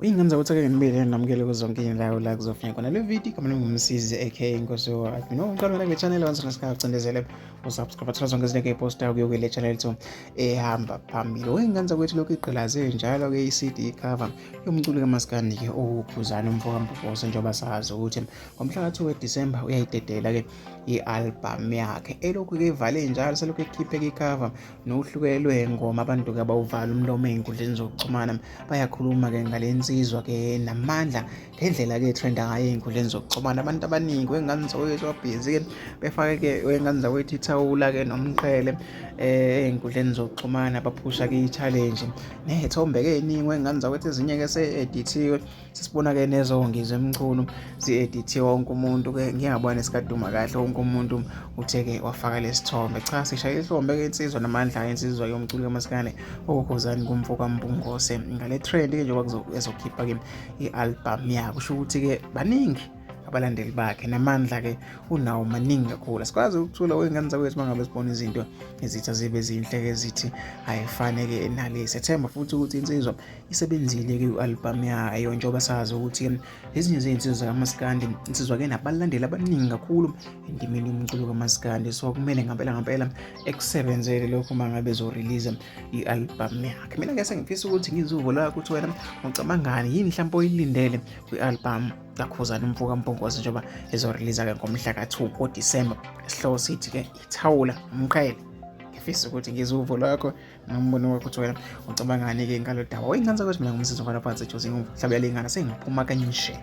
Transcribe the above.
Uyingenza ukuthi-ke ngibele namukele kuzo zonke iy'ndawo la kuzofika khona le video igama lami ngumsizi aka Inkosi wakhe. Mina ungicala mina kule channel once ngesikhathi ucindezele usubscribe thola zonke izinto engiy'postayo kuyo kule channel yethu ehamba phambili. Uyingenza ukuthi lokhu igqilaze njalo-ke i-CD cover yomculi kamaskandi-ke uKhuzani umfokampofosi njengoba sazi ukuthi ngomhla ka-2 weDisemba uyayidedela-ke i-album yakhe elokhu-ke ivale njalo selokhu ekhiphe-ke ikhava nohluke lwey'ngoma abantu-ke abawuvala umlomo ey'nkundleni zokuxhumana bayakhuluma-ke ngale nsizwa-ke namandla ngendlela-ke trenda ngayo ey'nkundleni zokuxhumana. Abantu abaningi wengane zawethu babhizi-ke befake-ke wengane zawethu ithawula-ke nomqhele ey'nkundleni zokuxhumana baphusha-ke i-challenge ney'thombe-ke ey'ningi wengane zawethu ezinye-ke se-edithiwe sesibona-ke nezongizwe Mchunu zi-edithiwe wonke umuntu-ke ngiyabona nesikaduma kahle wonke umuntu uthe-ke wafaka lesithombe. Cha, sishaya ihlombe-ke insizwa namandla insizwa yomculi kamaskandi uKhuzani kumfokampungose ngale trend-ke njengoba ezokhipha-ke i-album yakhe. Kusho ukuthi-ke baningi abalandeli bakhe namandla-ke unawo maningi kakhulu. Asikwazi ukuthula wey'ngane zawethu mangabe sibona izinto ezithi azibe zinhle-ke zithi ayifane-ke nalesi. Ethemba futhi ukuthi insizwa isebenzile-ke i-album yayo njengoba sazi ukuthi ezinye zey'nsizwa zakaMaskandi insizwa-ke nabalandeli abaningi kakhulu endimeni yomculo kamaskandi. So kumele ngampela ekusebenzele lokho mangabe ezorelease i-album yakhe. Mina-ke sengifisa ukuthi ngizwe uvo lakho ukuthi wena ucabangani, yini mhlawumbe oyilindele kwi-album kaKhuzani umfokampofosi njengoba ezorelease-ke ngomhla ka-2 ngoDisemba. Isihloko sithi-ke ithawula umqhele. Ngifisa ukuthi ngizwe uvo lwakho nombono wakho ukuthi wena ucabangani-ke ngalo daba. Oyingane zakwethu mina ngumsizi ngaphansi eJozi ngumhlabela ingane sengiphuma kanje.